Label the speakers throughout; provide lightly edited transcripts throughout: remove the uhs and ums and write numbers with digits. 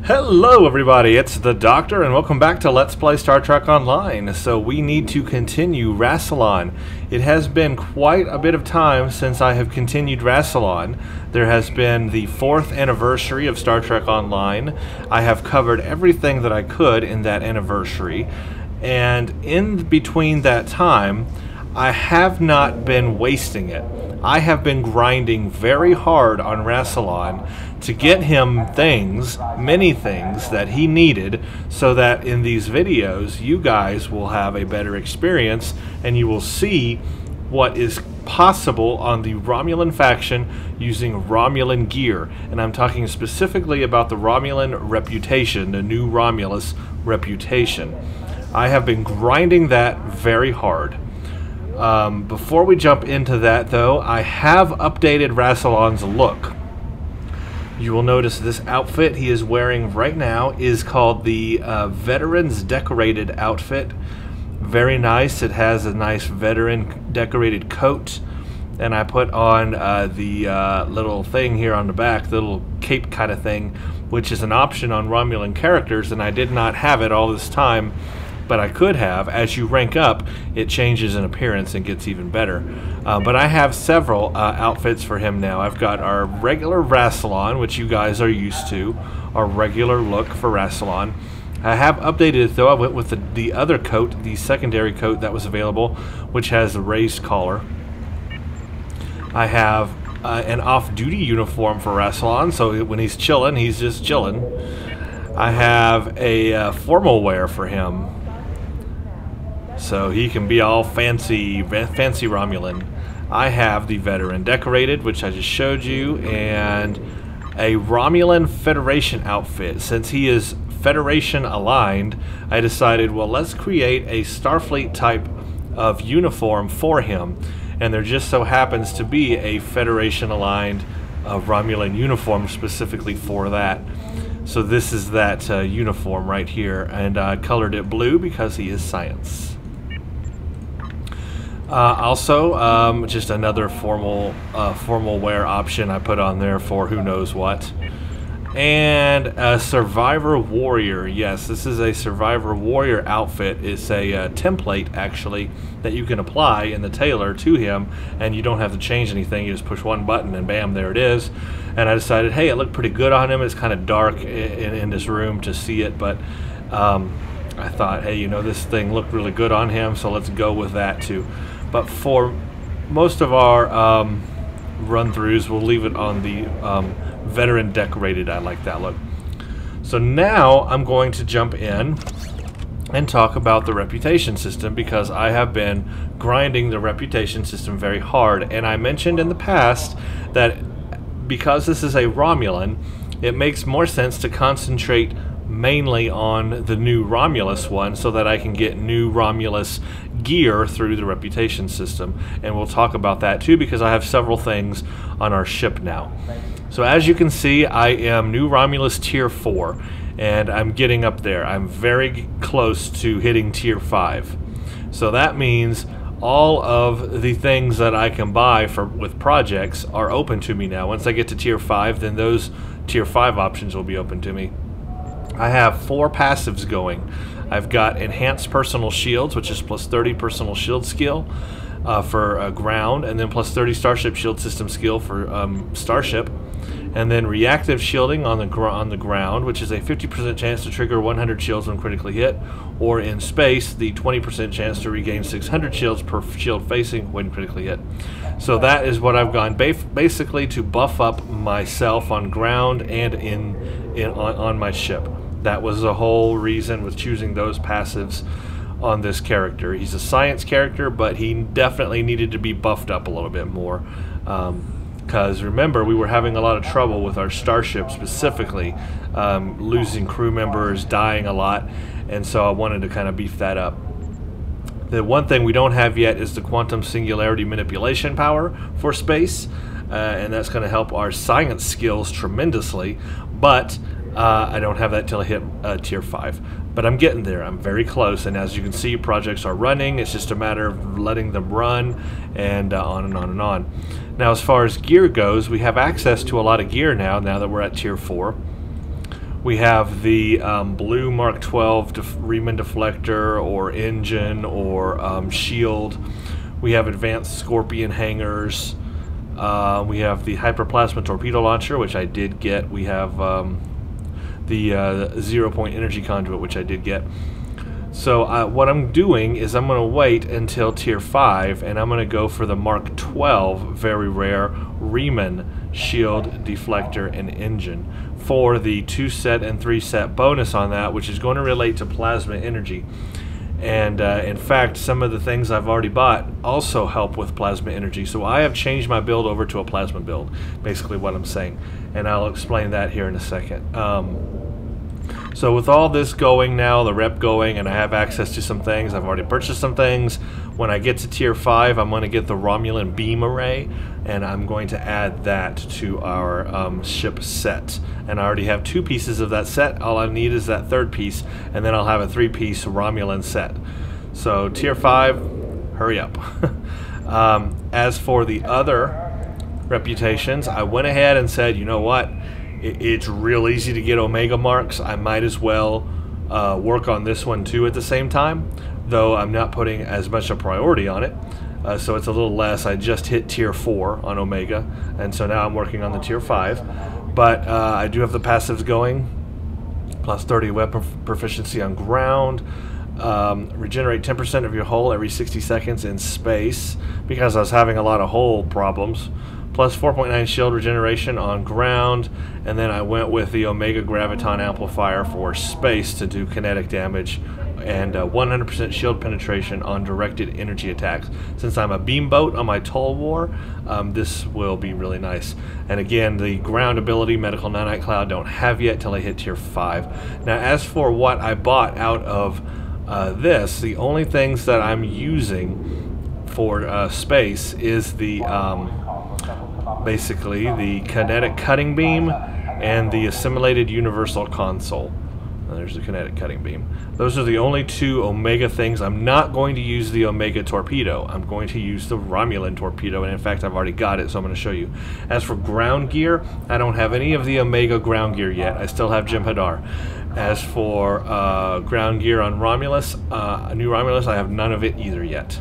Speaker 1: Hello everybody, it's the Doctor and welcome back to Let's Play Star Trek Online. So we need to continue Rassilon. It has been quite a bit of time since I have continued Rassilon. There has been the 4th anniversary of Star Trek Online. I have covered everything that I could in that anniversary, and in between that time I have not been wasting it. I have been grinding very hard on Rassilon to get him things, many things, that he needed, so that in these videos you guys will have a better experience and you will see what is possible on the Romulan faction using Romulan gear. And I'm talking specifically about the Romulan reputation, the new Romulus reputation. I have been grinding that very hard. Before we jump into that, though, I have updated Rassilon's look. You will notice this outfit he is wearing right now is called the Veteran's Decorated outfit. Very nice. It has a nice veteran decorated coat. And I put on the little thing here on the back, the little cape kind of thing, which is an option on Romulan characters, and I did not have it all this time. But I could have. As you rank up, it changes in appearance and gets even better. But I have several outfits for him now. I've got our regular Rassilon, which you guys are used to, our regular look for Rassilon. I have updated it, though. I went with the other coat, the secondary coat that was available, which has a raised collar. I have an off-duty uniform for Rassilon, so when he's chilling, he's just chilling. I have a formal wear for him, so he can be all fancy Romulan. I have the Veteran Decorated, which I just showed you, and a Romulan Federation outfit. Since he is Federation aligned, I decided, well, let's create a Starfleet type of uniform for him. And there just so happens to be a Federation aligned Romulan uniform specifically for that. So this is that uniform right here, and I colored it blue because he is science. Also, just another formal wear option I put on there for who knows what. And a Survivor Warrior. Yes, this is a Survivor Warrior outfit. It's a template, actually, that you can apply in the tailor to him, and you don't have to change anything. You just push one button and bam, there it is. And I decided, hey, it looked pretty good on him. It's kind of dark in this room to see it, but I thought, hey, you know, this thing looked really good on him, so let's go with that too. But for most of our run-throughs, we'll leave it on the Veteran Decorated. I like that look. So now I'm going to jump in and talk about the reputation system, because I have been grinding the reputation system very hard. And I mentioned in the past that because this is a Romulan, it makes more sense to concentrate mainly on the new Romulus one, so that I can get new Romulus gear through the reputation system. And we'll talk about that too, because I have several things on our ship now. So as you can see, I am new Romulus tier 4, and I'm getting up there. I'm very close to hitting tier 5. So that means all of the things that I can buy with projects are open to me now. Once I get to tier 5, then those tier 5 options will be open to me. I have 4 passives going. I've got Enhanced Personal Shields, which is plus 30 personal shield skill for ground, and then plus 30 Starship Shield System skill for Starship. And then Reactive Shielding on the ground, which is a 50% chance to trigger 100 shields when critically hit, or in space, the 20% chance to regain 600 shields per shield facing when critically hit. So that is what I've gone basically to buff up myself on ground and on my ship. That was the whole reason with choosing those passives on this character. He's a science character, but he definitely needed to be buffed up a little bit more. Because remember, we were having a lot of trouble with our starship specifically, losing crew members, dying a lot, and so I wanted to kind of beef that up. The one thing we don't have yet is the quantum singularity manipulation power for space, and that's going to help our science skills tremendously, but I don't have that till I hit tier 5. But I'm getting there. I'm very close, and as you can see, projects are running. It's just a matter of letting them run, and on and on and on. Now, as far as gear goes, we have access to a lot of gear now that we're at tier 4. We have the blue Mark 12 Riemann deflector or engine or shield. We have advanced Scorpion hangars. We have the hyperplasma torpedo launcher, which I did get. We have the 0-point energy conduit, which I did get. So what I'm doing is I'm going to wait until Tier 5, and I'm going to go for the Mark 12, very rare, Riemann shield, deflector, and engine for the 2-set and 3-set bonus on that, which is going to relate to plasma energy. And in fact, some of the things I've already bought also help with plasma energy. So I have changed my build over to a plasma build, basically what I'm saying. And I'll explain that here in a second. So with all this going now, the rep going, and I have access to some things, I've already purchased some things. When I get to Tier 5, I'm going to get the Romulan beam array, and I'm going to add that to our ship set. And I already have 2 pieces of that set. All I need is that 3rd piece, and then I'll have a 3-piece Romulan set. So Tier 5, hurry up. As for the other reputations, I went ahead and said, you know what? It's real easy to get Omega marks. I might as well work on this one too at the same time, though I'm not putting as much a priority on it. So it's a little less. I just hit Tier 4 on Omega, and so now I'm working on the Tier 5. But I do have the passives going. Plus 30 weapon proficiency on ground. Regenerate 10% of your hull every 60 seconds in space, because I was having a lot of hull problems. Plus 4.9 shield regeneration on ground, and then I went with the Omega Graviton Amplifier for space to do kinetic damage, and 100% shield penetration on directed energy attacks. Since I'm a beamboat on my Tulwar, this will be really nice. And again, the ground ability, Medical Nanite Cloud, don't have yet till I hit Tier 5. Now as for what I bought out of this, the only things that I'm using for space is the basically the kinetic cutting beam and the assimilated universal console. There's the kinetic cutting beam. Those are the only 2 Omega things. I'm not going to use the Omega torpedo. I'm going to use the Romulan torpedo, and in fact I've already got it, so I'm going to show you. As for ground gear, I don't have any of the Omega ground gear yet. I still have Jem'Hadar. As for ground gear on Romulus, New Romulus, I have none of it either yet.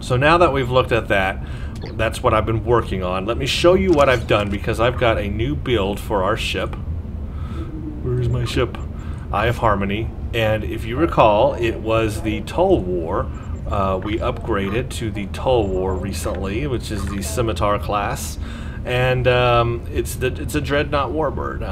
Speaker 1: So now that we've looked at that, that's what I've been working on. Let me show you what I've done, because I've got a new build for our ship. Where's my ship? Eye of Harmony. And if you recall, it was the Tulwar. We upgraded to the Tulwar recently, which is the Scimitar class. And it's a Dreadnought Warbird.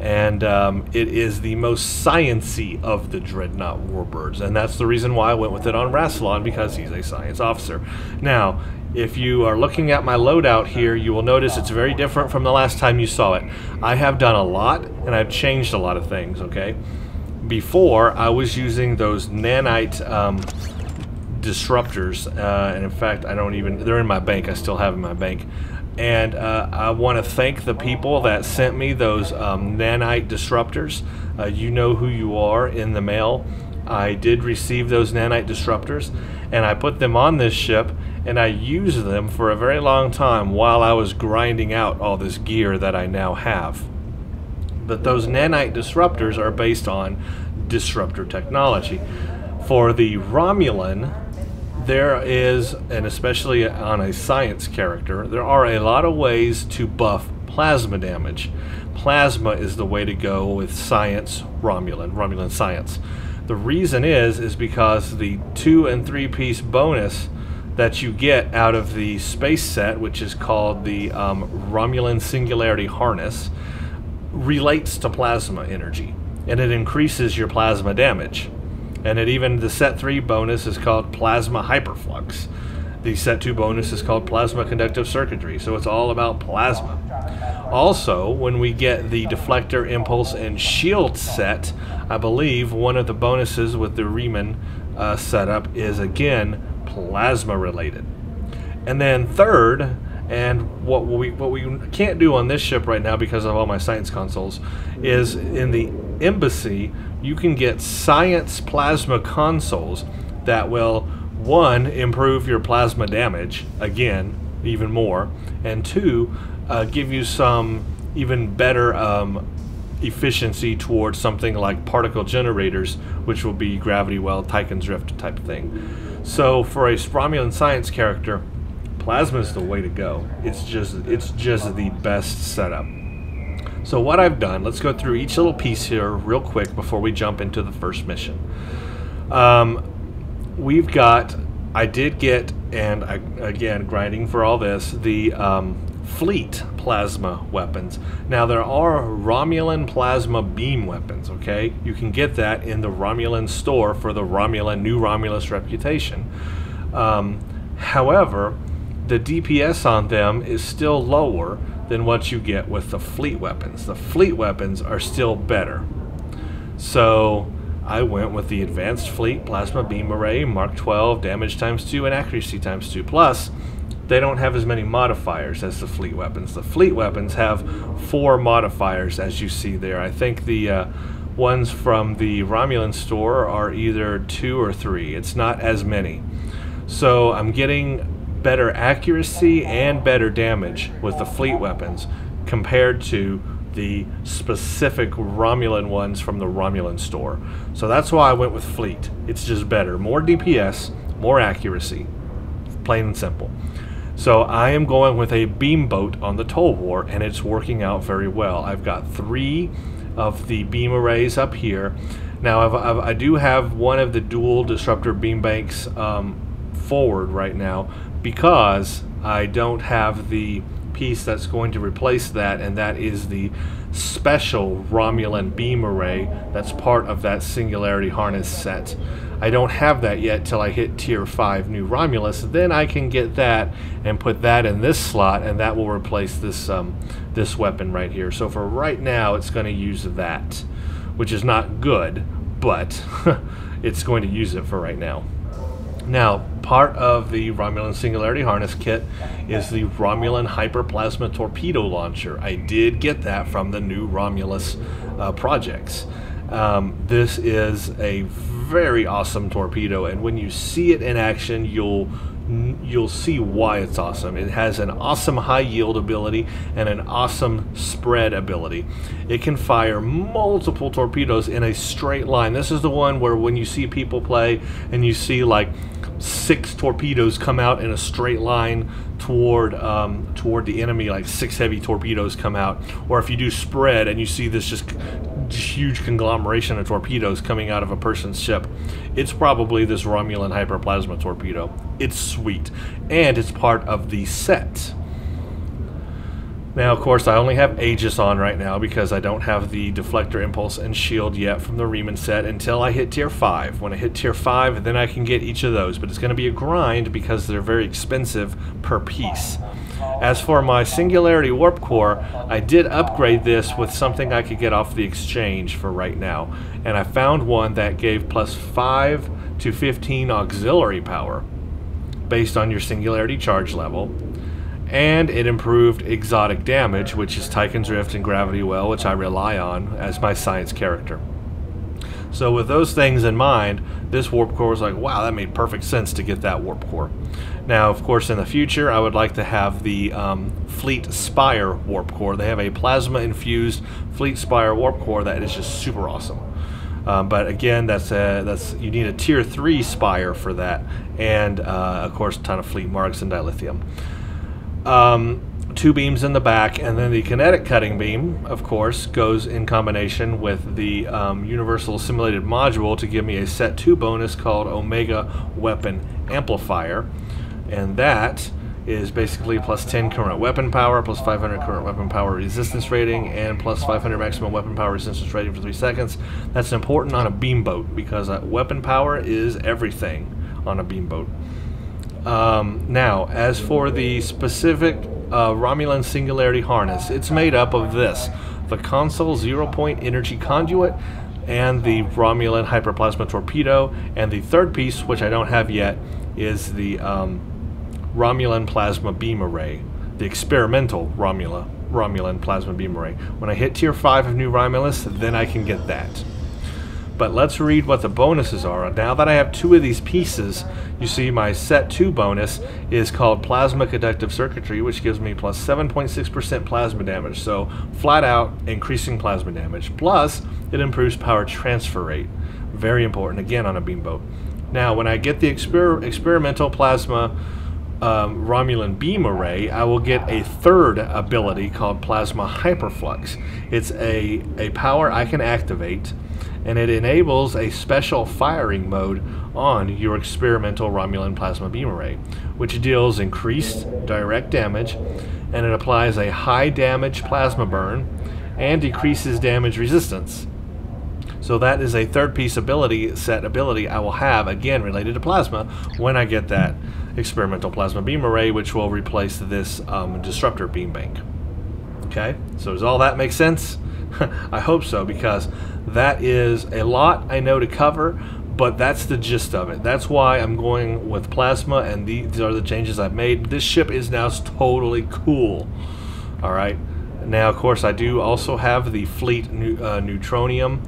Speaker 1: It is the most sciencey of the Dreadnought Warbirds, and that's the reason why I went with it on Rassilon, because he's a science officer. Now, if you are looking at my loadout here, you will notice it's very different from the last time you saw it. I have done a lot, and I've changed a lot of things, okay? Before, I was using those nanite disruptors, and in fact, they're in my bank. I still have in my bank. And I want to thank the people that sent me those nanite disruptors. You know who you are in the mail. I did receive those nanite disruptors, and I put them on this ship, and I used them for a very long time while I was grinding out all this gear that I now have. But those nanite disruptors are based on disruptor technology. For the Romulan, there is, and especially on a science character, there are a lot of ways to buff plasma damage. Plasma is the way to go with science Romulan science. The reason is because the 2- and 3-piece bonus that you get out of the space set, which is called the Romulan Singularity Harness, relates to plasma energy, and it increases your plasma damage. And the set 3 bonus is called Plasma Hyperflux. The set 2 bonus is called Plasma Conductive Circuitry, so it's all about plasma. Also, when we get the Deflector, Impulse, and Shield set, I believe one of the bonuses with the Riemann setup is, again, plasma related. And then third, and what we can't do on this ship right now because of all my science consoles, is in the Embassy, you can get science plasma consoles that will, 1, improve your plasma damage, again, even more, and 2, give you some even better efficiency towards something like particle generators, which will be gravity well, Tychon's Drift type of thing. So for a Romulan science character, plasma is the way to go. It's just the best setup. So what I've done, let's go through each little piece here real quick before we jump into the first mission. We've got, I did get, and again, grinding for all this, the fleet plasma weapons. Now there are Romulan plasma beam weapons, okay? You can get that in the Romulan store for the New Romulus reputation. However, the DPS on them is still lower than what you get with the fleet weapons. The fleet weapons are still better. So I went with the Advanced Fleet Plasma Beam Array, Mark 12, damage ×2 and accuracy ×2. Plus, they don't have as many modifiers as the fleet weapons. The fleet weapons have 4 modifiers, as you see there. I think the ones from the Romulan store are either 2 or 3. It's not as many. So I'm getting better accuracy and better damage with the fleet weapons compared to the specific Romulan ones from the Romulan store. So that's why I went with fleet. It's just better. More DPS, more accuracy. Plain and simple. So I am going with a beam boat on the Tulwar, and it's working out very well. I've got 3 of the beam arrays up here. Now I do have one of the dual disruptor beam banks forward right now, because I don't have the piece that's going to replace that, and that is the special Romulan beam array that's part of that Singularity Harness set. I don't have that yet till I hit tier 5 New Romulus. Then I can get that and put that in this slot, and that will replace this this weapon right here. So for right now, it's going to use that, which is not good, but it's going to use it for right now. Now, part of the Romulan Singularity Harness kit is the Romulan Hyperplasma Torpedo Launcher. I did get that from the New Romulus projects. This is a very awesome torpedo, and when you see it in action, you'll see why it's awesome. It has an awesome high yield ability and an awesome spread ability. It can fire multiple torpedoes in a straight line. This is the one where when you see people play and you see like 6 torpedoes come out in a straight line toward the enemy, like 6 heavy torpedoes come out. Or if you do spread and you see this just huge conglomeration of torpedoes coming out of a person's ship, it's probably this Romulan Hyperplasma torpedo. It's sweet, and it's part of the set. Now, of course, I only have Aegis on right now because I don't have the Deflector, Impulse, and Shield yet from the Riemann set until I hit tier 5. When I hit tier 5, then I can get each of those, but it's going to be a grind because they're very expensive per piece. As for my Singularity Warp Core, I did upgrade this with something I could get off the exchange for right now, and I found one that gave +5 to 15 auxiliary power based on your Singularity charge level. And it improved exotic damage, which is Tychon's Drift and Gravity Well, which I rely on as my science character. So with those things in mind, this warp core was like, wow, that made perfect sense to get that warp core. Now, of course, in the future, I would like to have the Fleet Spire warp core. They have a plasma-infused Fleet Spire warp core that is just super awesome. But again, that's you need a tier 3 Spire for that, and of course, a ton of fleet marks and dilithium. 2 beams in the back, and then the kinetic cutting beam, of course, goes in combination with the universal simulated module to give me a set 2 bonus called Omega Weapon Amplifier, and that is basically +10 current weapon power, +500 current weapon power resistance rating, and +500 maximum weapon power resistance rating for 3 seconds. That's important on a beam boat because weapon power is everything on a beam boat. Now, as for the specific Romulan Singularity Harness, it's made up of this: the console 0-point energy conduit, and the Romulan Hyperplasma Torpedo, and the third piece, which I don't have yet, is the Romulan Plasma Beam Array, the experimental Romulan Plasma Beam Array. When I hit tier 5 of New Romulus, then I can get that. But let's read what the bonuses are. Now that I have 2 of these pieces, you see my set 2 bonus is called Plasma Conductive Circuitry, which gives me plus 7.6% plasma damage. So flat out increasing plasma damage. Plus it improves power transfer rate. Very important, again, on a beamboat. Now when I get the experimental plasma Romulan beam array, I will get a 3rd ability called Plasma Hyperflux. It's a power I can activate, and it enables a special firing mode on your experimental Romulan plasma beam array, which deals increased direct damage, and it applies a high damage plasma burn and decreases damage resistance. So that is a 3rd piece set ability I will have, again related to plasma, when I get that experimental plasma beam array, which will replace this disruptor beam bank. Okay, so does all that make sense? I hope so, because that is a lot I know to cover, but that's the gist of it. That's why I'm going with plasma, and these are the changes I've made. This ship is now totally cool. Alright, now of course I do also have the fleet neutronium,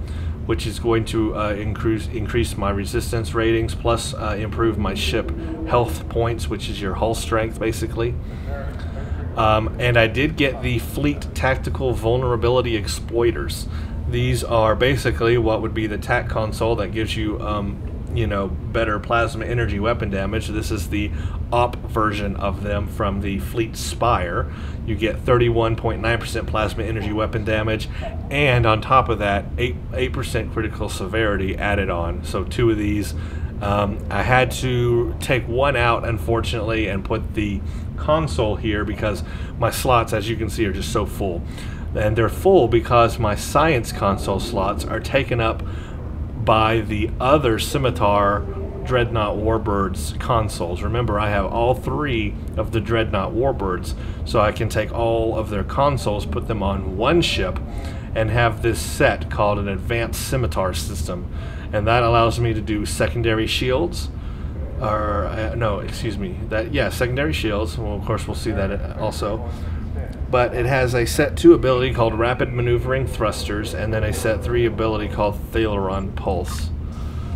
Speaker 1: which is going to increase my resistance ratings, plus improve my ship health points, which is your hull strength basically. And I did get the Fleet Tactical Vulnerability Exploiters. These are basically what would be the TAC console that gives you, you know, better plasma energy weapon damage. This is the op version of them from the Fleet Spire. You get 31.9% plasma energy weapon damage, and on top of that, 8% critical severity added on. So 2 of these. I had to take one out, unfortunately, and put the console here because my slots, as you can see, are just so full. And they're full because my science console slots are taken up by the other Scimitar Dreadnought Warbirds consoles. Remember, I have all 3 of the Dreadnought Warbirds, so I can take all of their consoles, put them on one ship, and have this set called an Advanced Scimitar System. And that allows me to do secondary shields, or no, excuse me, secondary shields. Well, of course, we'll see that also. But it has a set 2 ability called Rapid Maneuvering Thrusters, and then a set 3 ability called Thaleron Pulse.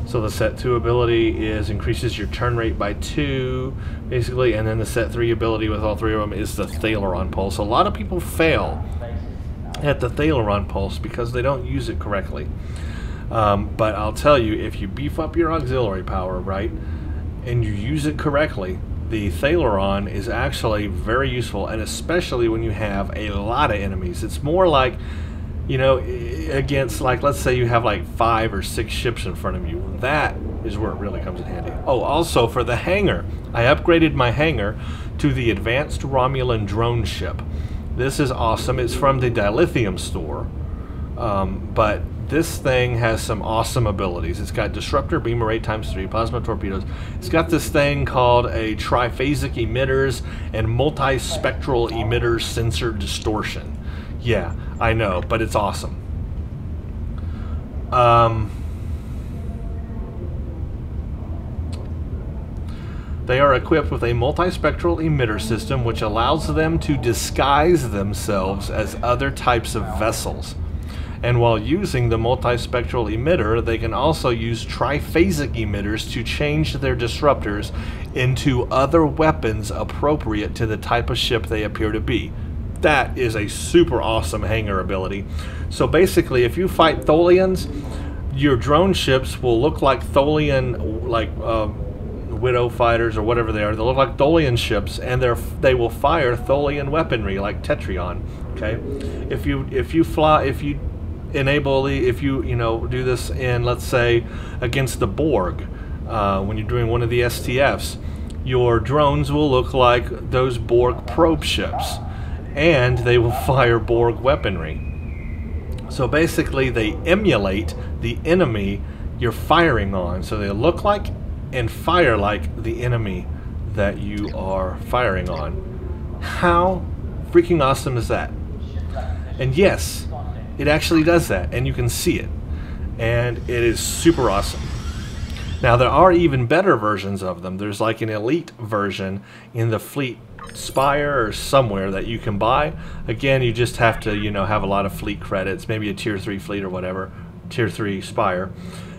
Speaker 1: So the set 2 ability increases your turn rate by 2, basically, and then the set 3 ability with all 3 of them is the Thaleron Pulse. A lot of people fail at the Thaleron Pulse because they don't use it correctly. But I'll tell you, if you beef up your auxiliary power, right, and you use it correctly, the Thaleron is actually very useful, and especially when you have a lot of enemies. It's more like, you know, against, like, let's say you have like 5 or 6 ships in front of you. That is where it really comes in handy. Oh, also for the hangar, I upgraded my hangar to the Advanced Romulan Drone Ship. This is awesome. It's from the Dilithium store, but this thing has some awesome abilities. It's got Disruptor Beam Array ×3, Plasma Torpedoes. It's got this thing called a Triphasic Emitters and Multispectral Emitters Sensor Distortion. Yeah, I know, but it's awesome. They are equipped with a multispectral emitter system which allows them to disguise themselves as other types of vessels. And while using the multispectral emitter, they can also use triphasic emitters to change their disruptors into other weapons appropriate to the type of ship they appear to be. That is a super awesome hangar ability. So basically, if you fight Tholians, your drone ships will look like Tholian, Widow fighters or whatever they are. They'll look like Tholian ships, and they will fire Tholian weaponry like Tetrion. Okay, if you do this in, let's say, against the Borg, when you're doing one of the STFs, your drones will look like those Borg probe ships, and they will fire Borg weaponry. So basically, they emulate the enemy you're firing on. So they look like and fire like the enemy that you are firing on. How freaking awesome is that? And yes, it actually does that, and you can see it, and it is super awesome. Now, there are even better versions of them. There's like an elite version in the Fleet Spire or somewhere that you can buy. Again, you just have to, have a lot of fleet credits, maybe a tier 3 fleet or whatever. tier 3 spire,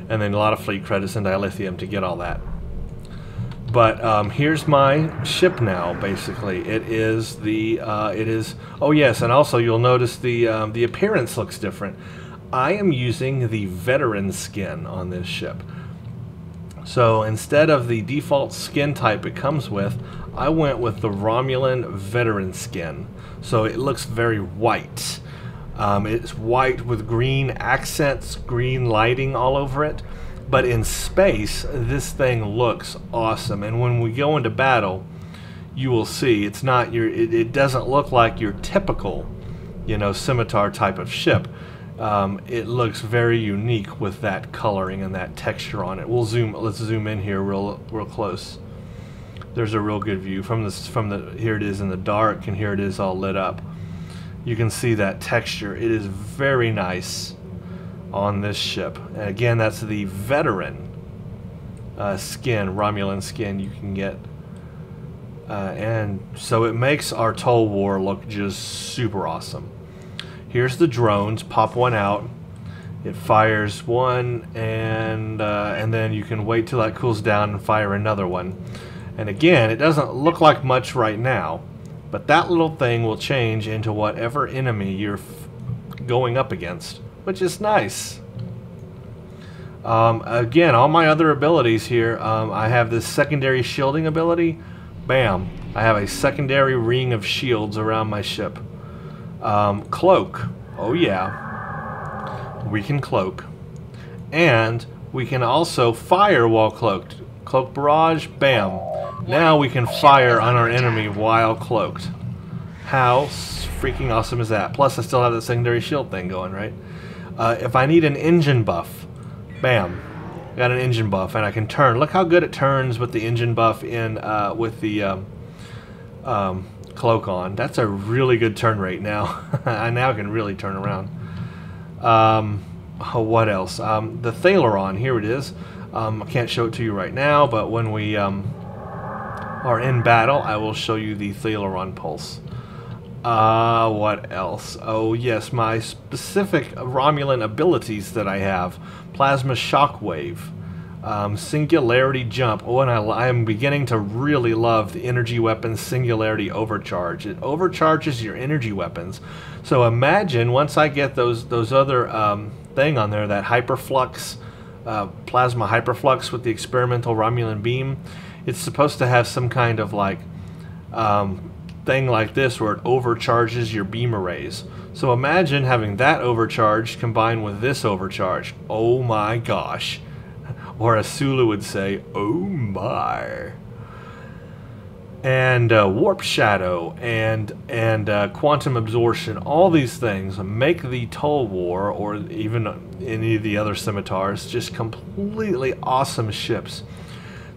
Speaker 1: and then a lot of fleet credits and dilithium to get all that. But here's my ship now. Basically, it is the oh yes, and also you'll notice the appearance looks different. I am using the veteran skin on this ship. So instead of the default skin type it comes with, I went with the Romulan veteran skin. So it looks very white. It's white with green accents, green lighting all over it. But in space, this thing looks awesome. And when we go into battle, you will see it's not your. It doesn't look like your typical, you know, scimitar type of ship. It looks very unique with that coloring and that texture on it. We'll zoom. Let's zoom in here real close. There's a real good view from this. Here it is in the dark, and here it is all lit up. You can see that texture. It is very nice on this ship. And again, that's the veteran skin, Romulan skin you can get. And so it makes our Tulwar look just super awesome. Here's the drones. Pop one out. It fires one, and then you can wait till that cools down and fire another one. And again, it doesn't look like much right now, but that little thing will change into whatever enemy you're going up against, which is nice. Again, all my other abilities here, I have this secondary shielding ability. Bam! I have a secondary ring of shields around my ship. Cloak. Oh yeah. We can cloak. And we can also fire while cloaked. Cloak barrage. Bam. Now we can fire on our enemy while cloaked. How freaking awesome is that? Plus I still have the secondary shield thing going, right? If I need an engine buff, bam. Got an engine buff, and I can turn. Look how good it turns with the engine buff in with the cloak on. That's a really good turn rate now. I now can really turn around. What else? The Thaleron, here it is. I can't show it to you right now, but when we are in battle, I will show you the Thaleron pulse. What else? Oh yes, my specific Romulan abilities that I have. Plasma Shockwave. Singularity Jump. Oh, and I am beginning to really love the energy weapons Singularity Overcharge. It overcharges your energy weapons. So imagine once I get those other thing on there, that Hyperflux, Plasma Hyperflux with the experimental Romulan beam. It's supposed to have some kind of like thing like this where it overcharges your beam arrays. So imagine having that overcharged combined with this overcharge. Oh my gosh. Or as Sulu would say, oh my. And Warp Shadow and Quantum Absorption, all these things make the Tulwar, or even any of the other scimitars, just completely awesome ships.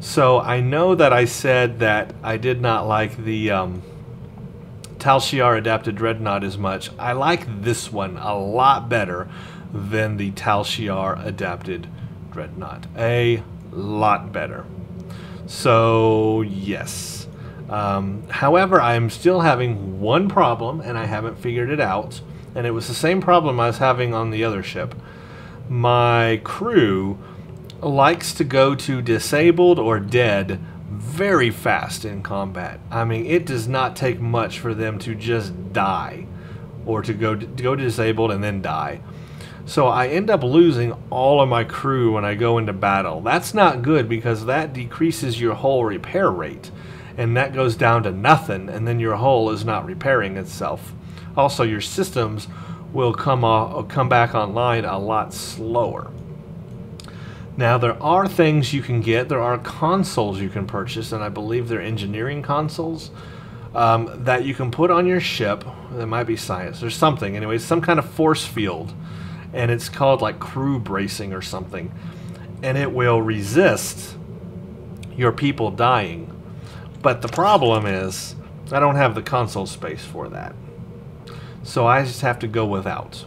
Speaker 1: So I know that I said that I did not like the Tal Shiar Adapted Dreadnought as much. I like this one a lot better than the Tal Shiar Adapted Dreadnought. A lot better. So yes. However, I'm still having one problem, and I haven't figured it out. And it was the same problem I was having on the other ship. My crew likes to go to disabled or dead very fast in combat. I mean, it does not take much for them to just die, or to go disabled and then die. So I end up losing all of my crew when I go into battle. That's not good, because that decreases your hull repair rate, and that goes down to nothing, and then your hull is not repairing itself. Also, your systems will come back online a lot slower. Now, there are things you can get. There are consoles you can purchase, and I believe they're engineering consoles that you can put on your ship. There might be science. There's something. Anyway, some kind of force field, and it's called like crew bracing or something. And it will resist your people dying. But the problem is, I don't have the console space for that. So I just have to go without.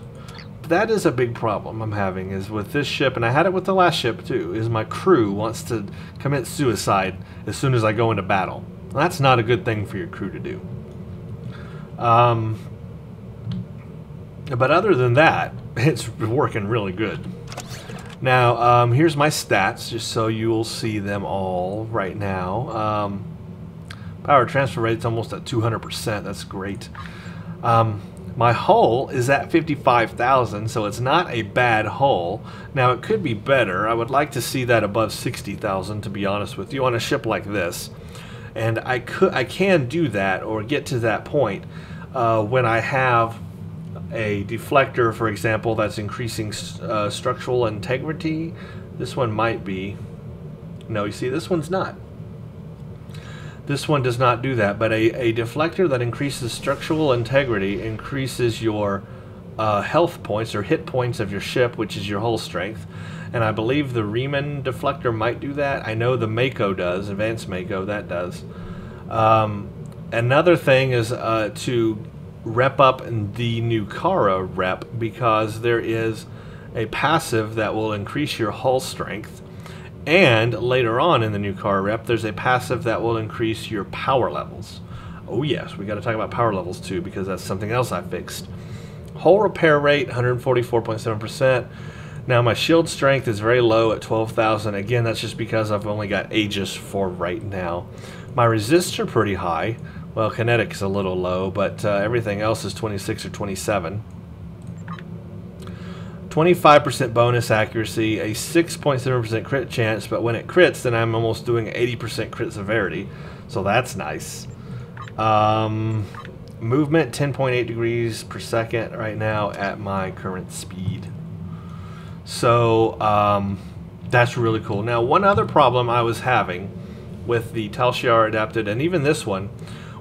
Speaker 1: That is a big problem I'm having, is with this ship, and I had it with the last ship too, is my crew wants to commit suicide as soon as I go into battle. That's not a good thing for your crew to do. But other than that, it's working really good. Now, here's my stats, just so you will see them all right now. Power transfer rate's almost at 200%. That's great. My hull is at 55,000, so it's not a bad hull. Now, it could be better. I would like to see that above 60,000, to be honest with you, on a ship like this. And I can do that, or get to that point, when I have a deflector, for example, that's increasing structural integrity. This one might be. No, you see, this one's not. This one does not do that, but a deflector that increases structural integrity increases your health points or hit points of your ship, which is your hull strength. And I believe the Riemann deflector might do that. I know the Mako does, Advanced Mako, that does. Another thing is to rep up the Nukara rep, because there is a passive that will increase your hull strength. And later on in the Nukara rep, there's a passive that will increase your power levels. Oh yes, we got to talk about power levels too, because that's something else I fixed. Hull repair rate, 144.7%. Now my shield strength is very low at 12,000. Again, that's just because I've only got Aegis for right now. My resists are pretty high. Well, kinetic is a little low, but everything else is 26 or 27. 25% bonus accuracy, a 6.7% crit chance, but when it crits, then I'm almost doing 80% crit severity, so that's nice. Movement, 10.8 degrees per second right now at my current speed. So, that's really cool. Now, one other problem I was having with the Tal Shiar Adapted, and even this one,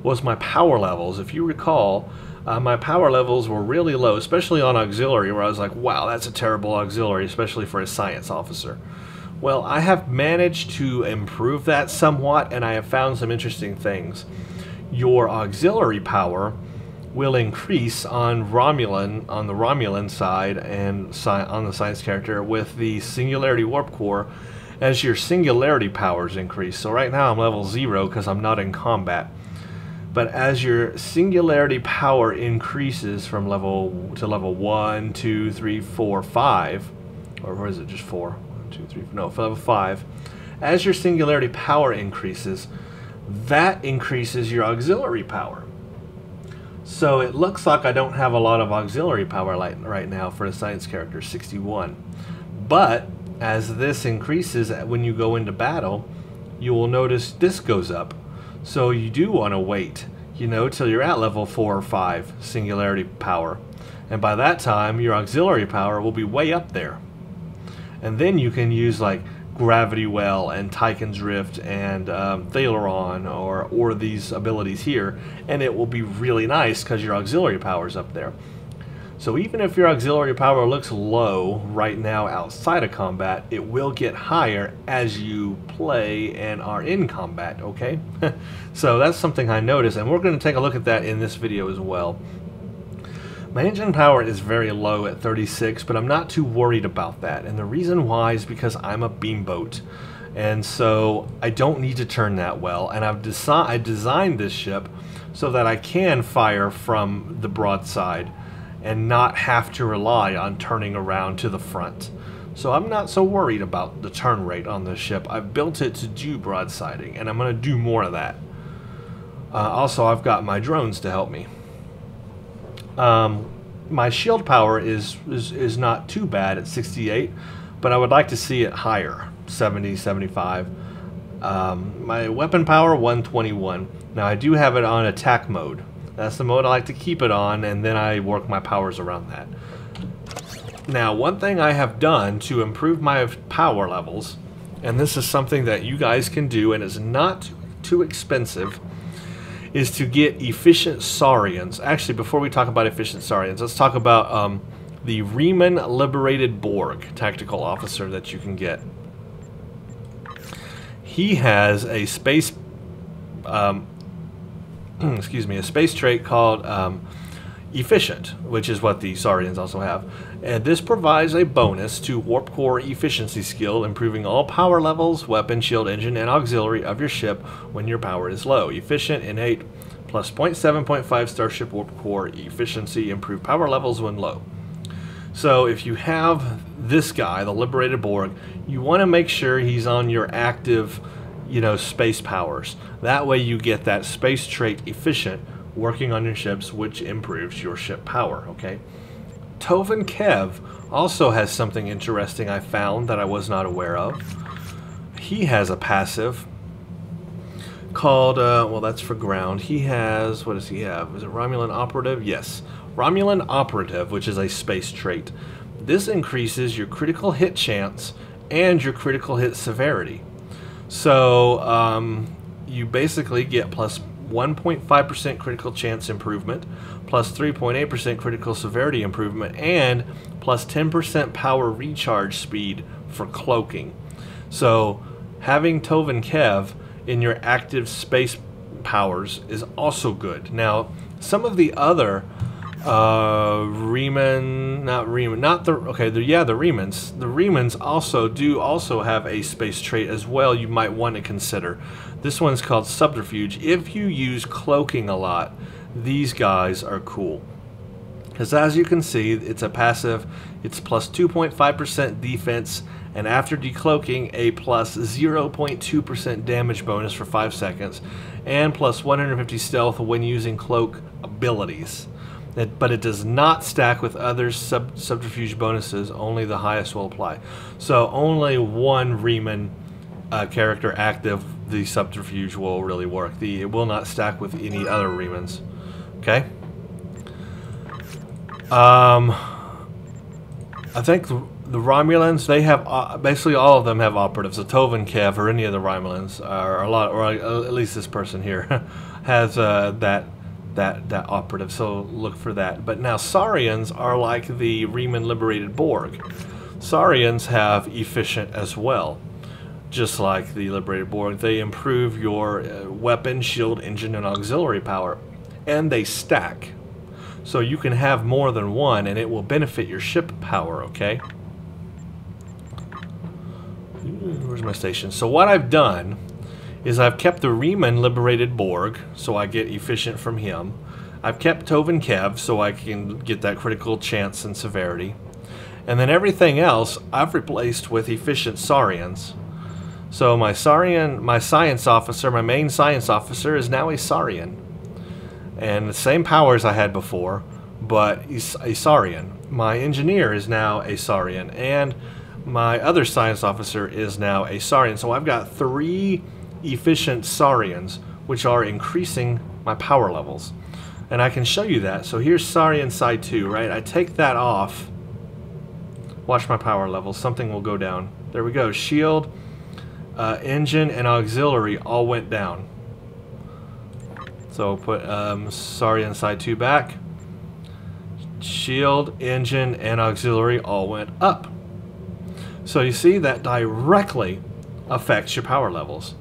Speaker 1: was my power levels. If you recall, my power levels were really low, especially on auxiliary, where I was like, wow, that's a terrible auxiliary, especially for a science officer. Well, I have managed to improve that somewhat, and I have found some interesting things. Your auxiliary power will increase on the Romulan side, and on the science character with the Singularity Warp Core, as your singularity powers increase. So right now I'm level 0 because I'm not in combat. But as your singularity power increases from level 1, 2, 3, 4, 5, or is it just 4? 1, 2, 3, no, level 5. As your singularity power increases, that increases your auxiliary power. So it looks like I don't have a lot of auxiliary power right now for a science character, 61. But as this increases when you go into battle, you will notice this goes up. So you do want to wait, you know, till you're at level 4 or 5 singularity power. And by that time, your auxiliary power will be way up there. And then you can use like Gravity Well and Tychon's Rift and Thaleron or these abilities here. And it will be really nice because your auxiliary power is up there. So even if your auxiliary power looks low right now outside of combat, it will get higher as you play and are in combat, okay? So that's something I noticed, and we're going to take a look at that in this video as well. My engine power is very low at 36, but I'm not too worried about that. And the reason why is because I'm a beamboat. And so I don't need to turn that well. And I designed this ship so that I can fire from the broadside and not have to rely on turning around to the front. So I'm not so worried about the turn rate on this ship. I've built it to do broadsiding, and I'm going to do more of that. Also, I've got my drones to help me. My shield power is not too bad at 68, but I would like to see it higher, 70, 75. My weapon power, 121. Now, I do have it on attack mode. That's the mode I like to keep it on, and then I work my powers around that. Now, one thing I have done to improve my power levels, and this is something that you guys can do, and it's not too expensive, is to get efficient Saurians. Actually, before we talk about efficient Saurians, let's talk about the Riemann Liberated Borg tactical officer that you can get. He has a space excuse me, a space trait called Efficient, which is what the Saurians also have. And this provides a bonus to Warp Core Efficiency skill, improving all power levels, weapon, shield, engine, and auxiliary of your ship when your power is low. Efficient, innate, plus 0.7.5 Starship Warp Core Efficiency, improve power levels when low. So if you have this guy, the Liberated Borg, you want to make sure he's on your active, space powers. That way you get that space trait efficient working on your ships, which improves your ship power, okay? Tovan Kev also has something interesting I found that I was not aware of. He has a passive called, well, that's for ground. He has, what does he have? Is it Romulan Operative? Yes. Romulan Operative, which is a space trait. This increases your critical hit chance and your critical hit severity. So you basically get plus 1.5% critical chance improvement, plus 3.8% critical severity improvement, and plus 10% power recharge speed for cloaking. So having Tovan Kev in your active space powers is also good. Now, some of the other the Remans. The Remans also have a space trait as well you might want to consider. This one's called Subterfuge. If you use cloaking a lot, these guys are cool. Because as you can see, it's a passive, it's plus 2.5% defense, and after decloaking, a plus 0.2% damage bonus for 5 seconds, and plus 150 stealth when using cloak abilities. But it does not stack with other subterfuge bonuses. Only the highest will apply. So only one Reman character active, the subterfuge will really work. It will not stack with any other Remans. Okay. I think the Romulans, they have basically all of them have operatives. The Tovan Kev or any of the Romulans are or at least this person here has that operative, so look for that. But now Saurians are like the Reman Liberated Borg. Saurians have efficient as well, just like the Liberated Borg. They improve your weapon, shield, engine, and auxiliary power, and they stack. So you can have more than one, and it will benefit your ship power, okay? Where's my station? So what I've done is I've kept the Reman Liberated Borg, so I get efficient from him. I've kept Tovan Kev, so I can get that critical chance and severity. And then everything else, I've replaced with efficient Saurians. So my science officer, my main science officer, is now a Saurian. And the same powers I had before, but he's a Saurian. My engineer is now a Saurian, and my other science officer is now a Saurian. So I've got 3 efficient Saurians, which are increasing my power levels. And I can show you that. So here's Saurian side 2, right? I take that off. Watch my power levels. Something will go down. There we go. Shield, engine, and auxiliary all went down. So put Saurian side 2 back. Shield, engine, and auxiliary all went up. So you see that directly affects your power levels.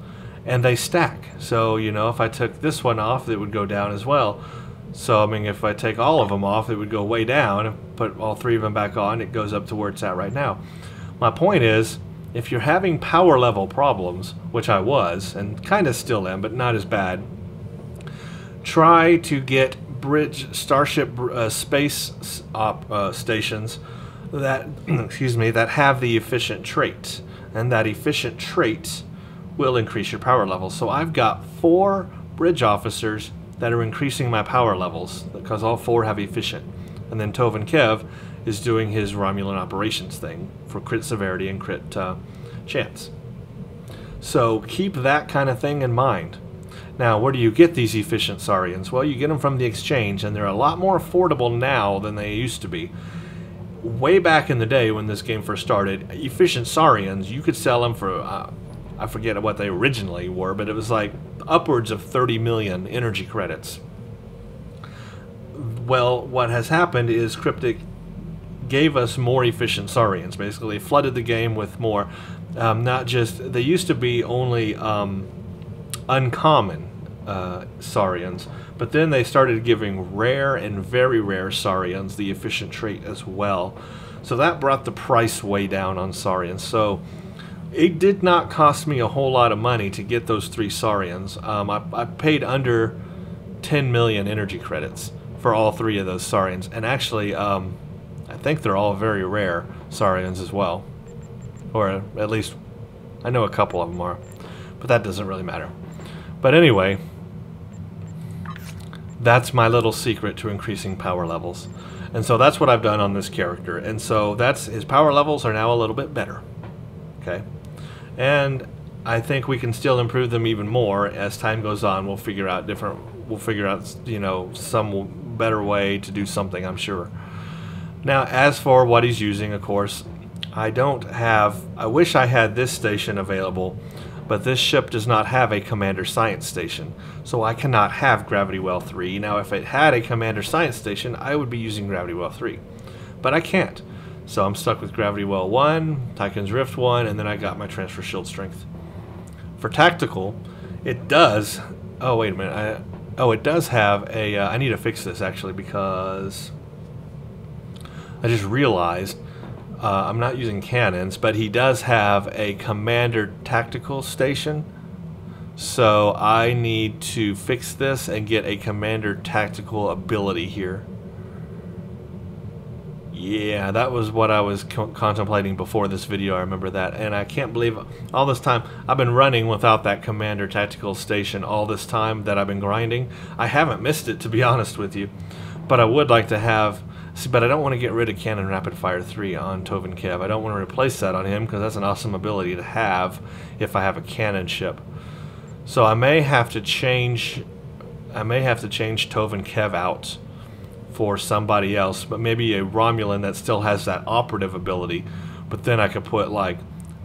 Speaker 1: And they stack. So, if I took this one off, it would go down as well. So, I mean, if I take all of them off, it would go way down. And put all 3 of them back on, it goes up to where it's at right now. My point is, if you're having power level problems, which I was, and kind of still am, but not as bad, try to get Starship space stations that, that have the efficient trait. And that efficient trait will increase your power levels. So I've got 4 bridge officers that are increasing my power levels because all 4 have efficient. And then Tovan Kev is doing his Romulan operations thing for crit severity and crit chance. So keep that kind of thing in mind. Now, where do you get these efficient Saurians? Well, you get them from the exchange, and they're a lot more affordable now than they used to be. Way back in the day when this game first started, efficient Saurians, you could sell them for I forget what they originally were, but it was like upwards of 30 million energy credits. Well, what has happened is Cryptic gave us more efficient Saurians. Basically, flooded the game with more. Not just, they used to be only uncommon Saurians, but then they started giving rare and very rare Saurians the efficient trait as well. So that brought the price way down on Saurians. So it did not cost me a whole lot of money to get those 3 Saurians. I paid under 10 million energy credits for all 3 of those Saurians. And actually, I think they're all very rare Saurians as well. Or at least, I know a couple of them are. But that doesn't really matter. But anyway, that's my little secret to increasing power levels. And so that's what I've done on this character. And so that's, his power levels are now a little bit better. Okay? And I think we can still improve them even more as time goes on. We'll figure out, you know, some better way to do something, I'm sure. Now, as for what he's using, of course, I wish I had this station available, but this ship does not have a Commander Science Station, so I cannot have Gravity Well 3. Now, if it had a Commander Science Station, I would be using Gravity Well 3, but I can't. So I'm stuck with Gravity Well 1, Tychon's Rift 1, and then I got my Transfer Shield Strength. For tactical, it does... Oh, wait a minute. It does have a... I need to fix this, actually, because I just realized I'm not using cannons, but he does have a Commander Tactical Station. So I need to fix this and get a Commander Tactical ability here. Yeah, that was what I was contemplating before this video. I remember that, and I can't believe all this time I've been running without that Commander Tactical Station all this time that I've been grinding. I haven't missed it, to be honest with you, but I would like to have... See, but I don't want to get rid of Cannon Rapid Fire 3 on Tovan Kev. I don't want to replace that on him because that's an awesome ability to have if I have a cannon ship. So I may have to change Tovan Kev out for somebody else, but maybe a Romulan that still has that operative ability. But then I could put like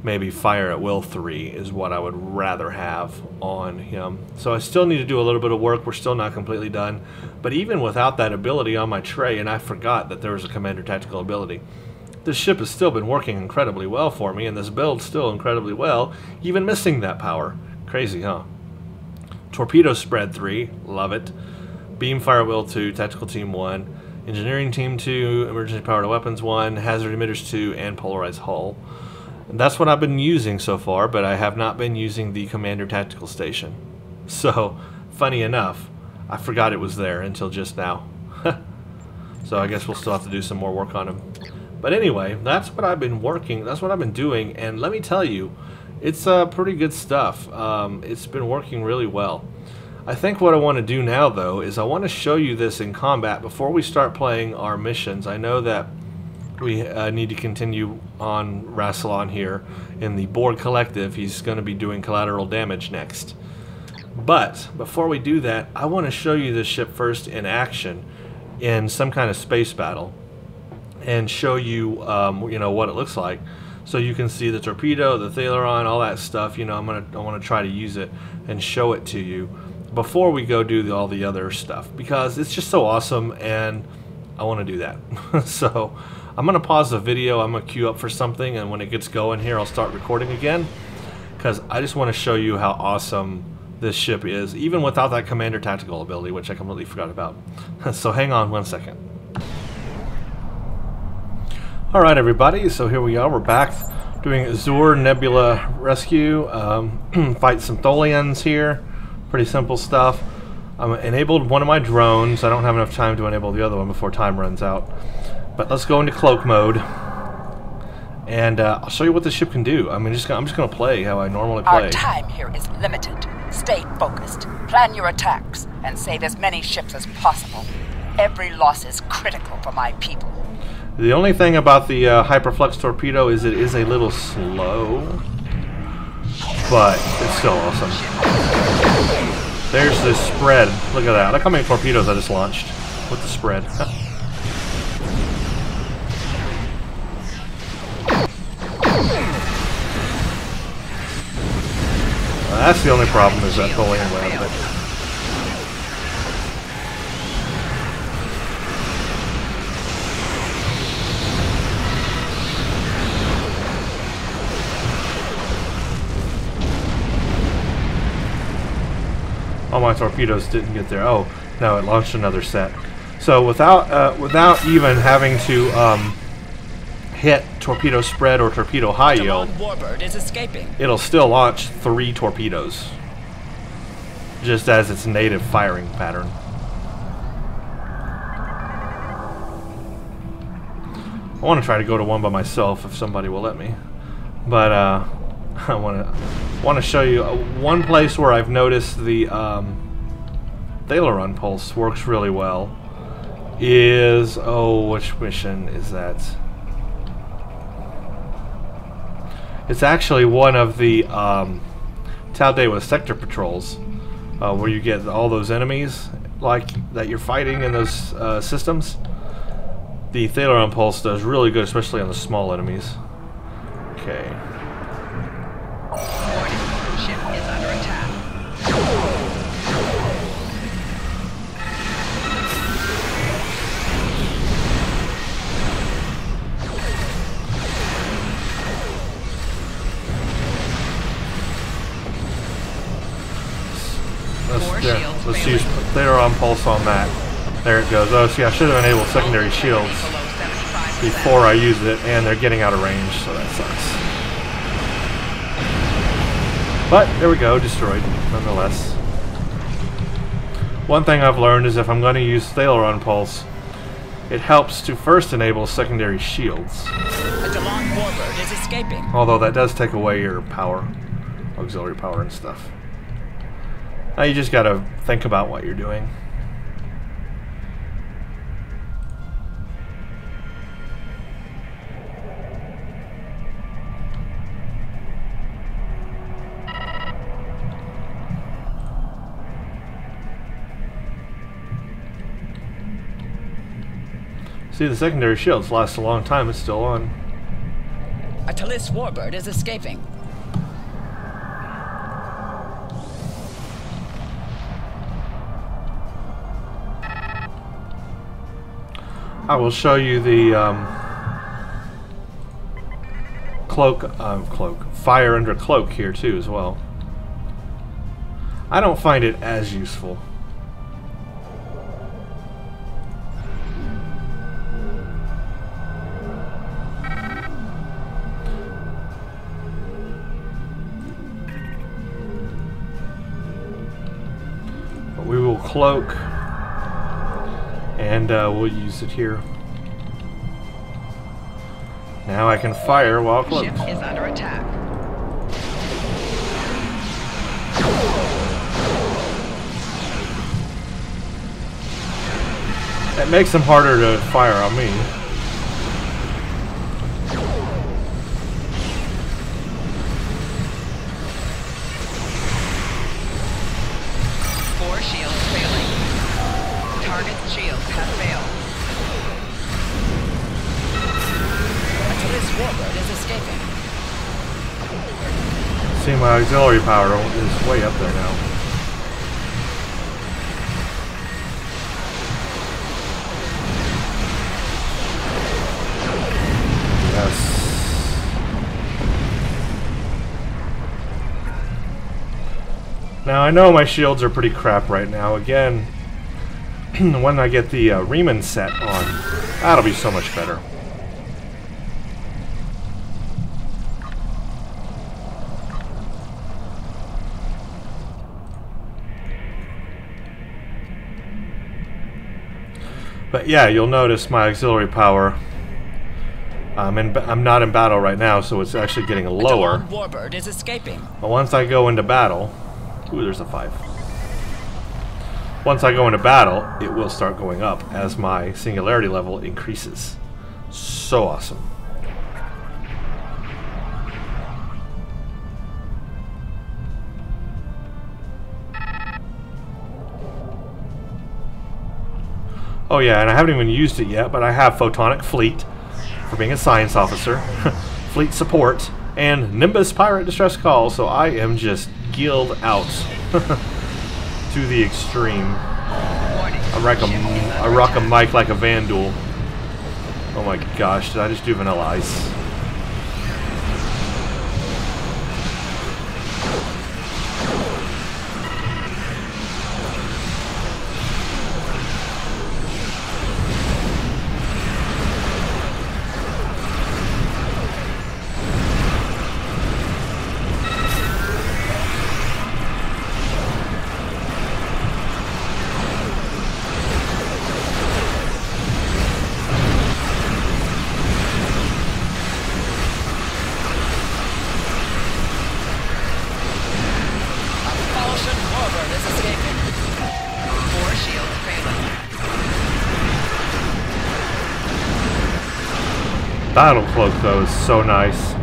Speaker 1: maybe Fire at Will 3 is what I would rather have on him. So I still need to do a little bit of work. We're still not completely done. But even without that ability on my tray, and I forgot that there was a Commander Tactical ability, this ship has still been working incredibly well for me, and this build still incredibly well, even missing that power. Crazy, huh? Torpedo Spread 3, love it. Beam Fire Will 2, Tactical Team 1, Engineering Team 2, Emergency Powered Weapons 1, Hazard Emitters 2, and Polarized Hull. And that's what I've been using so far, but I have not been using the Commander Tactical Station. So, funny enough, I forgot it was there until just now. So I guess we'll still have to do some more work on him. But anyway, that's what I've been doing, and let me tell you, it's pretty good stuff. It's been working really well. I think what I want to do now, though, is I want to show you this in combat before we start playing our missions. I know that we need to continue on Rassilon here in the Borg Collective. He's going to be doing collateral damage next. But before we do that, I want to show you this ship first in action in some kind of space battle and show you, you know, what it looks like. So you can see the torpedo, the Thaleron, all that stuff. You know, I want to try to use it and show it to you before we go do all the other stuff, because it's just so awesome and I want to do that. So I'm going to pause the video, I'm going to queue up for something, and when it gets going here I'll start recording again, because I just want to show you how awesome this ship is, even without that Commander Tactical ability, which I completely forgot about. So hang on one second. Alright everybody, so here we are, we're back doing Azure Nebula Rescue, fight some Tholians here, pretty simple stuff. I enabled one of my drones. I don't have enough time to enable the other one before time runs out. But let's go into cloak mode, and I'll show you what the ship can do. I mean, I'm just going to play how I normally play.
Speaker 2: Our time here is limited. Stay focused, plan your attacks, and save as many ships as possible. Every loss is critical for my people.
Speaker 1: The only thing about the Hyperflux torpedo is it is a little slow, but it's still awesome. There's this spread. Look at that. Look how many torpedoes I just launched with the spread. That's the only problem, is that Tholian way out of it. All my torpedoes didn't get there. Oh, no, it launched another set. So without even having to hit torpedo spread or torpedo high yield,
Speaker 2: Warbird is escaping.
Speaker 1: It'll still launch 3 torpedoes, just as its native firing pattern. I want to try to go to one by myself if somebody will let me. But I want to show you one place where I've noticed the Thalaron pulse works really well. Is which mission is that? It's actually one of the Taldewa sector patrols, where you get all those enemies like that you're fighting in those systems. The Thalaron pulse does really good, especially on the small enemies. Okay.
Speaker 2: Warning, ship is under attack.
Speaker 1: Let's use Thalaron pulse on that. There it goes. Oh, see, I should have enabled secondary shields before I used it, and they're getting out of range, so that sucks. But there we go, destroyed nonetheless. One thing I've learned is if I'm going to use Thalaron pulse, it helps to first enable secondary shields.
Speaker 2: A Jolan warbird is escaping.
Speaker 1: Although that does take away your power, auxiliary power and stuff. Now you just gotta think about what you're doing. See, the secondary shields last a long time. It's still on.
Speaker 2: A Talis warbird is escaping.
Speaker 1: I will show you the fire under cloak here too as well. I don't find it as useful. But we will cloak. And we'll use it here. Now I can fire while cloaked.
Speaker 2: Ship is under attack.
Speaker 1: That makes them harder to fire on me.
Speaker 2: Four shields failing. Target's shields have failed. This warbird is escaping.
Speaker 1: See, my auxiliary power is way up there now. Yes. Now I know my shields are pretty crap right now. Again, when I get the Riemann set on, that'll be so much better. But yeah, you'll notice my auxiliary power. I'm not in battle right now, so it's actually getting lower.
Speaker 2: The warbird is escaping.
Speaker 1: But once I go into battle, ooh, there's a 5. Once I go into battle, it will start going up as my singularity level increases. So awesome. Oh yeah, and I haven't even used it yet, but I have Photonic Fleet for being a science officer, Fleet Support, and Nimbus Pirate Distress Call, so I am just gilled out to the extreme. I rock a mic like a Vandal. Oh my gosh, did I just do Vanilla Ice? Battle cloak though is so nice.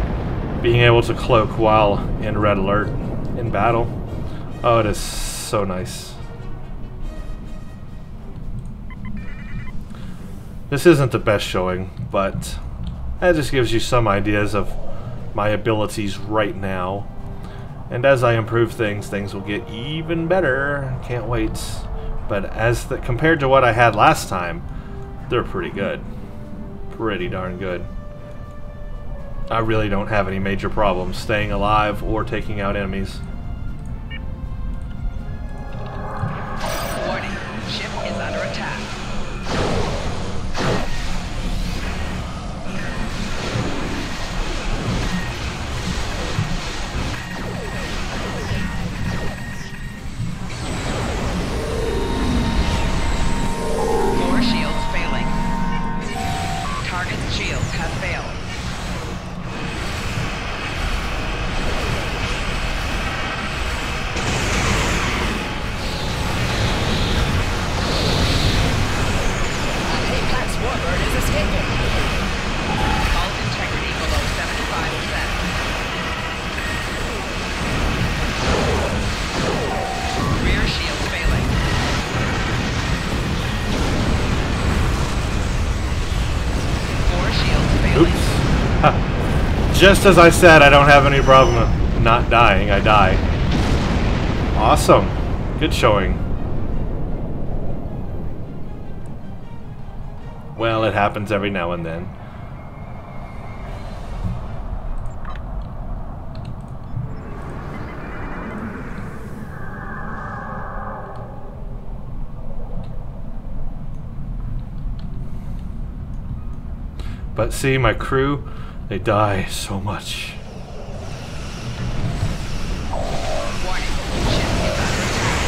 Speaker 1: Being able to cloak while in red alert in battle. Oh, it is so nice. This isn't the best showing, but that just gives you some ideas of my abilities right now. And as I improve things, things will get even better. Can't wait. But compared to what I had last time, they're pretty good. Pretty darn good. I really don't have any major problems staying alive or taking out enemies.
Speaker 2: Warning, ship is under attack. More shields failing. Target's shields have failed. Warbird is escaping. Hull integrity below 75%. Rear shield failing. Four shields failing.
Speaker 1: Oops. Ha. Just as I said, I don't have any problem not dying. I die. Awesome. Good showing. Well, it happens every now and then. But see, my crew, they die so much.
Speaker 2: Warning, ship is under attack.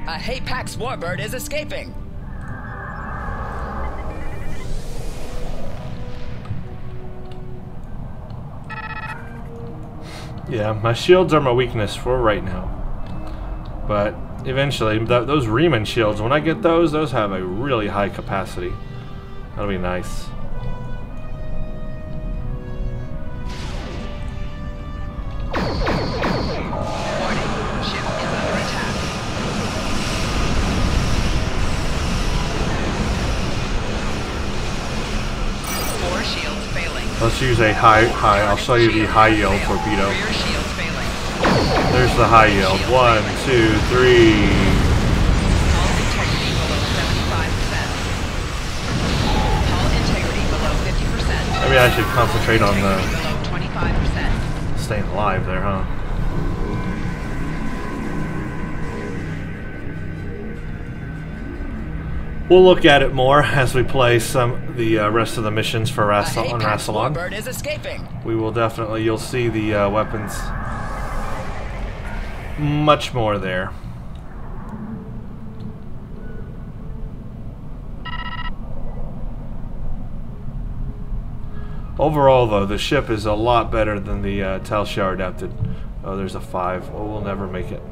Speaker 2: A Hapax Warbird is escaping.
Speaker 1: Yeah, my shields are my weakness for right now. But eventually, those Riemann shields, when I get those have a really high capacity. That'll be nice. Let's use a high. I'll show you the high yield torpedo. There's the high yield. 1, 2, 3. Maybe I should concentrate on the staying alive there, huh? We'll look at it more as we play the rest of the missions for Rassilon.
Speaker 2: Warbird is escaping.
Speaker 1: We will definitely, you'll see the weapons much more there. Overall, though, the ship is a lot better than the Tal Shiar adapted. Oh, there's a 5. Well, we'll never make it.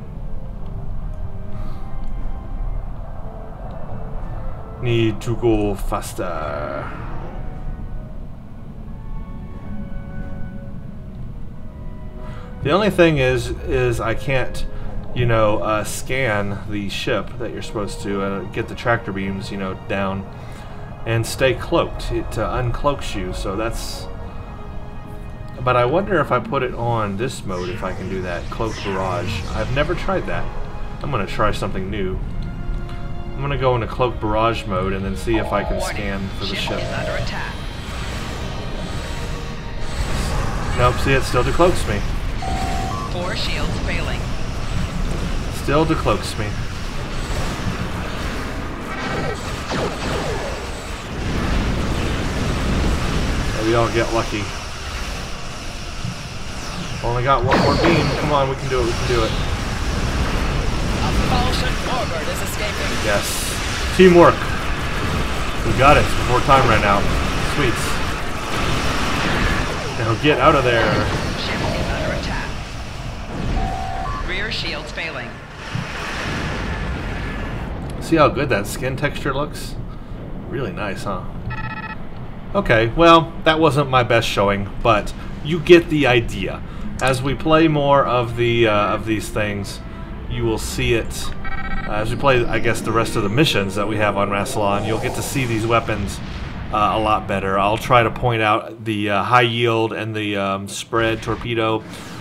Speaker 1: Need to go faster. The only thing is I can't, you know, scan the ship that you're supposed to get the tractor beams, you know, down and stay cloaked. It uncloaks you, so that's. But I wonder if I put it on this mode, if I can do that. Cloak barrage. I've never tried that. I'm gonna try something new. I'm gonna go into cloak barrage mode and then see if I can scan for the ship.
Speaker 2: Is under attack.
Speaker 1: Nope, see, it still decloaks me.
Speaker 2: 4 shields failing.
Speaker 1: Still decloaks me. We all get lucky. Only got one more beam. Come on, we can do it. We can do it.
Speaker 2: A Falchion warbird is escaping.
Speaker 1: Yes. Teamwork. We got it. Before time ran out. Sweet. Now get out of there.
Speaker 2: Ship is under attack. Rear shields failing.
Speaker 1: See how good that skin texture looks? Really nice, huh? Okay, well, that wasn't my best showing, but you get the idea. As we play more of these things, you will see it. As we play, I guess, the rest of the missions that we have on Rassilon, you'll get to see these weapons a lot better. I'll try to point out the high yield and the spread torpedo.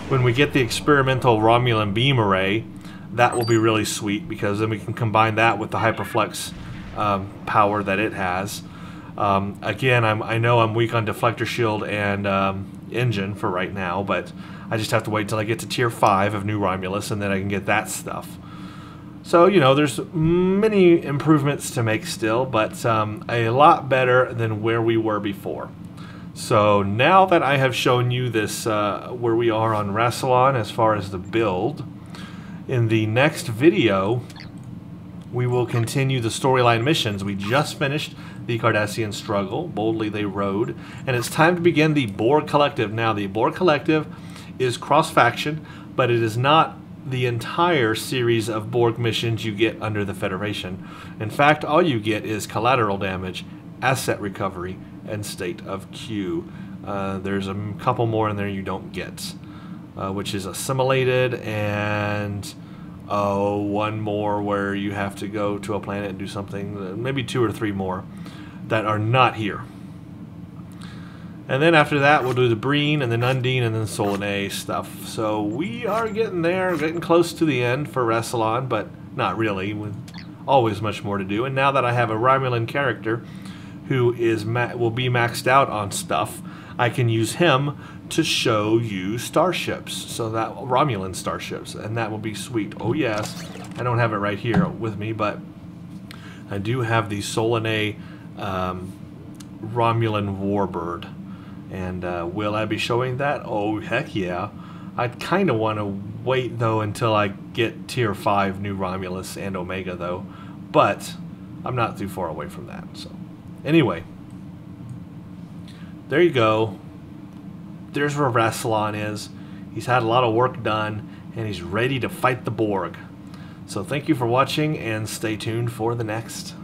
Speaker 1: When we get the experimental Romulan beam array, that will be really sweet, because then we can combine that with the hyperflex power that it has. Again, I know I'm weak on deflector shield and engine for right now, but I just have to wait till I get to tier 5 of New Romulus, and then I can get that stuff. So, you know, there's many improvements to make still, but a lot better than where we were before. So now that I have shown you this, where we are on Rassilon as far as the build, in the next video, we will continue the storyline missions. We just finished the Cardassian struggle. Boldly they rode. And it's time to begin the Borg Collective. Now, the Borg Collective is cross-faction, but it is not the entire series of Borg missions you get under the Federation. In fact, all you get is collateral damage, asset recovery, and state of Q. There's a couple more in there you don't get, which is assimilated, and one more where you have to go to a planet and do something, maybe 2 or 3 more that are not here. And then after that, we'll do the Breen, and then Undine, and then Solan A stuff. So we are getting there, getting close to the end for Rassilon, but not really. With always much more to do. And now that I have a Romulan character who is will be maxed out on stuff, I can use him to show you starships. So that Romulan starships, and that will be sweet. Oh yes, I don't have it right here with me, but I do have the Solan A Romulan warbird. And will I be showing that? Oh, heck yeah. I'd kind of want to wait, though, until I get Tier 5 New Romulus and Omega, though. But I'm not too far away from that. So, anyway. There you go. There's where Rassilon is. He's had a lot of work done, and he's ready to fight the Borg. So thank you for watching, and stay tuned for the next.